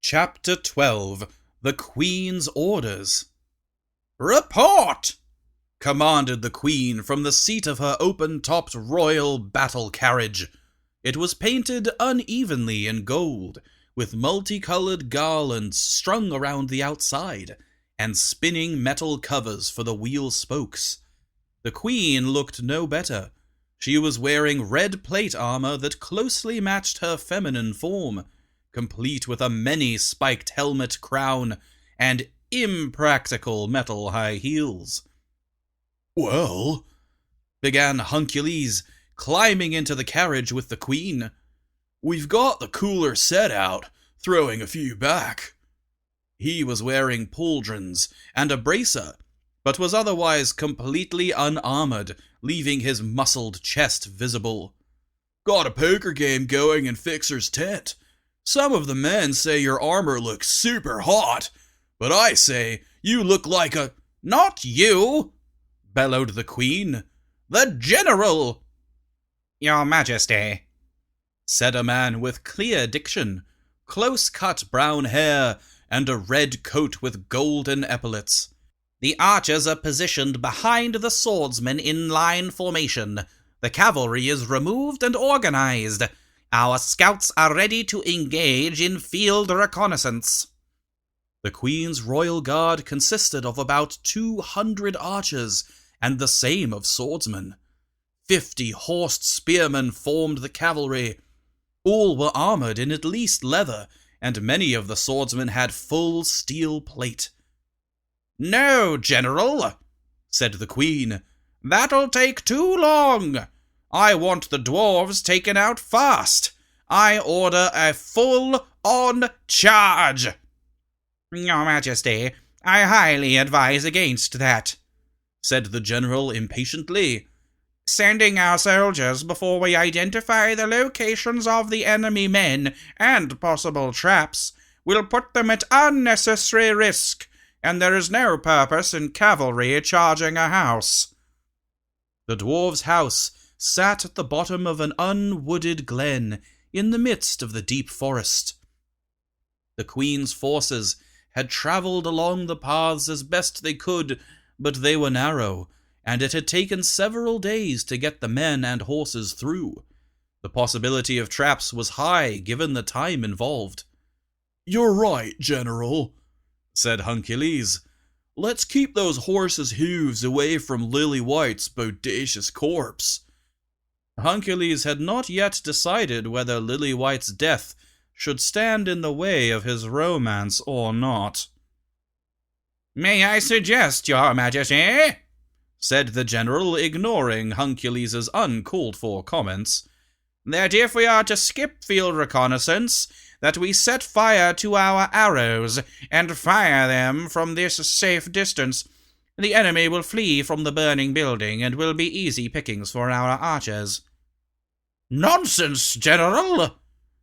Chapter 12 The Queen's Orders. "Report!" commanded the Queen from the seat of her open-topped royal battle carriage. It was painted unevenly in gold, with multicolored garlands strung around the outside, and spinning metal covers for the wheel spokes. The Queen looked no better. She was wearing red plate armor that closely matched her feminine form, complete with a many-spiked helmet crown and impractical metal high heels. "Well," began Huncules, climbing into the carriage with the Queen, "we've got the cooler set out, throwing a few back." He was wearing pauldrons and a bracer, but was otherwise completely unarmored, leaving his muscled chest visible. "Got a poker game going in Fixer's tent. Some of the men say your armor looks super hot, but I say you look like a—" "Not you!" bellowed the Queen. "The General!" "Your Majesty," said a man with clear diction, close-cut brown hair, and a red coat with golden epaulets. "The archers are positioned behind the swordsmen in line formation. The cavalry is removed and organized. Our scouts are ready to engage in field reconnaissance." The Queen's royal guard consisted of about 200 archers, and the same of swordsmen. 50 horsed spearmen formed the cavalry. All were armored in at least leather, and many of the swordsmen had full steel plate. "No, General," said the Queen. "That'll take too long. I want the dwarves taken out fast. I order a full-on charge." "Your Majesty, I highly advise against that," said the General impatiently. "Sending our soldiers before we identify the locations of the enemy men and possible traps will put them at unnecessary risk, and there is no purpose in cavalry charging a house." The dwarves' house sat at the bottom of an unwooded glen in the midst of the deep forest. The Queen's forces had travelled along the paths as best they could, but they were narrow, and it had taken several days to get the men and horses through. The possibility of traps was high, given the time involved. "You're right, General," said Huncules. "Let's keep those horses' hooves away from Lily White's bodacious corpse." Huncules had not yet decided whether Lily White's death should stand in the way of his romance or not. "May I suggest, Your Majesty," said the General, ignoring Huncules's uncalled-for comments, "that if we are to skip field reconnaissance, that we set fire to our arrows and fire them from this safe distance. The enemy will flee from the burning building and will be easy pickings for our archers." "Nonsense, General,"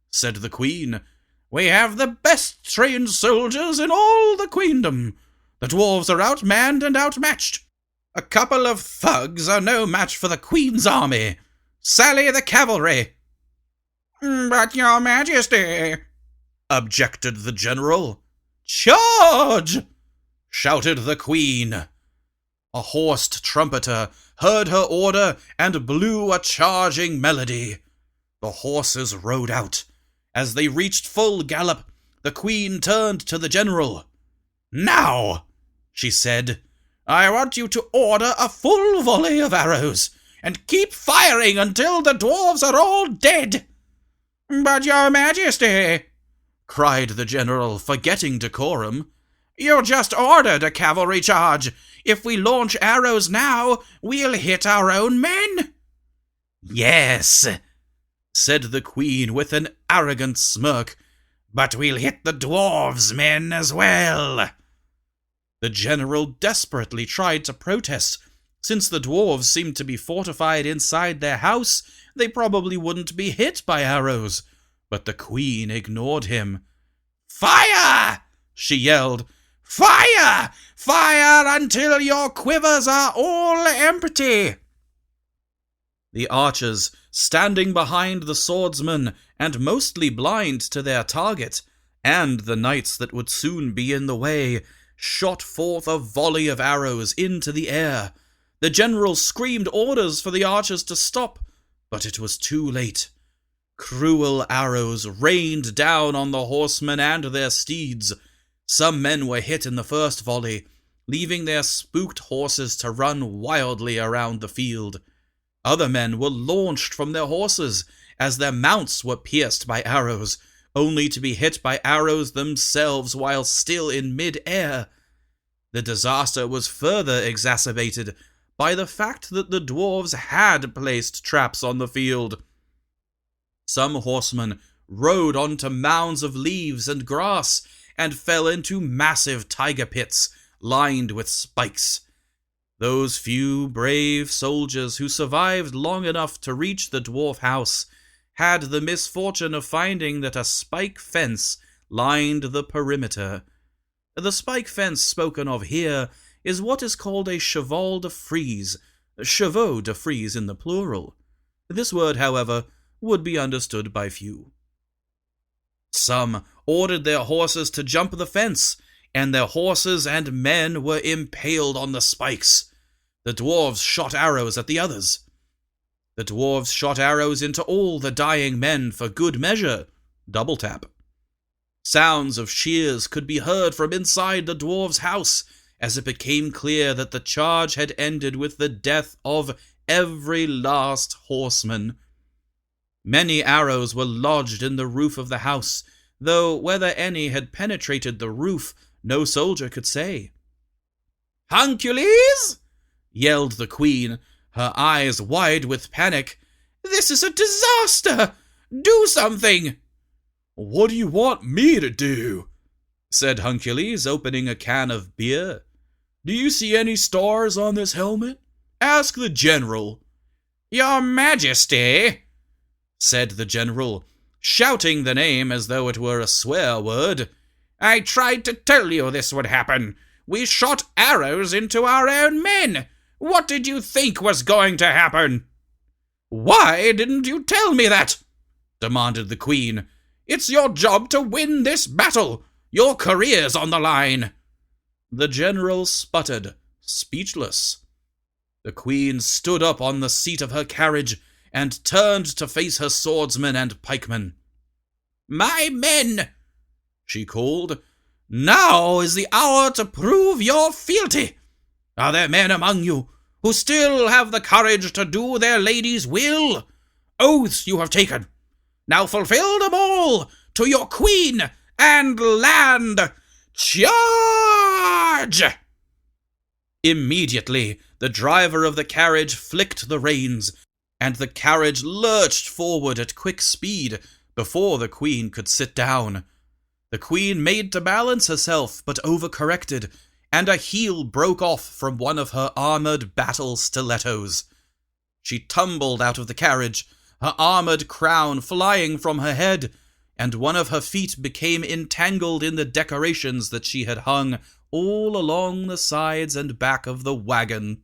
said the Queen. "We have the best trained soldiers in all the queendom. The dwarves are outmanned and outmatched. A couple of thugs are no match for the Queen's army. Sally the cavalry!" "But, Your Majesty," objected the General. "Charge!" shouted the Queen. A horsed trumpeter heard her order and blew a charging melody. The horses rode out. As they reached full gallop, the Queen turned to the General. "Now," she said, "I want you to order a full volley of arrows, and keep firing until the dwarves are all dead." "But, Your Majesty," cried the General, forgetting decorum, "you just ordered a cavalry charge. If we launch arrows now, we'll hit our own men." "Yes," said the Queen with an arrogant smirk, "but we'll hit the dwarves' men as well." The General desperately tried to protest. Since the dwarves seemed to be fortified inside their house, they probably wouldn't be hit by arrows. But the Queen ignored him. "Fire!" she yelled. "Fire! Fire until your quivers are all empty!" The archers, standing behind the swordsmen and mostly blind to their target, And the knights that would soon be in the way shot forth a volley of arrows into the air. The general screamed orders for the archers to stop, but it was too late. Cruel arrows rained down on the horsemen and their steeds. Some men were hit in the first volley, leaving their spooked horses to run wildly around the field. Other men were launched from their horses as their mounts were pierced by arrows, only to be hit by arrows themselves while still in mid-air. The disaster was further exacerbated by the fact that the dwarves had placed traps on the field. Some horsemen rode onto mounds of leaves and grass and fell into massive tiger pits lined with spikes. Those few brave soldiers who survived long enough to reach the dwarf house had the misfortune of finding that a spike fence lined the perimeter. The spike fence spoken of here is what is called a cheval de frise, chevaux de frise in the plural. This word, however, would be understood by few. Some ordered their horses to jump the fence, and their horses and men were impaled on the spikes. The dwarves shot arrows at the others. The dwarves shot arrows into all the dying men for good measure. Double tap. Sounds of cheers could be heard from inside the dwarves' house as it became clear that the charge had ended with the death of every last horseman. Many arrows were lodged in the roof of the house, though whether any had penetrated the roof, no soldier could say. "Huncules!" yelled the queen, her eyes wide with panic. "This is a disaster! Do something!" "What do you want me to do?" said Huncules, opening a can of beer. "Do you see any stars on this helmet? Ask the general." "Your Majesty," said the general, shouting the name as though it were a swear word, "I tried to tell you this would happen. We shot arrows into our own men. What did you think was going to happen?" "Why didn't you tell me that?" demanded the queen. "It's your job to win this battle. Your career's on the line." The general sputtered, speechless. The queen stood up on the seat of her carriage and turned to face her swordsmen and pikemen. "My men," she called, "now is the hour to prove your fealty. Are there men among you who still have the courage to do their lady's will? Oaths you have taken. Now fulfill them all to your queen and land. Charge!" Immediately, the driver of the carriage flicked the reins, and the carriage lurched forward at quick speed before the queen could sit down. The queen made to balance herself, but overcorrected, and a heel broke off from one of her armored battle stilettos. She tumbled out of the carriage, her armored crown flying from her head, and one of her feet became entangled in the decorations that she had hung all along the sides and back of the wagon.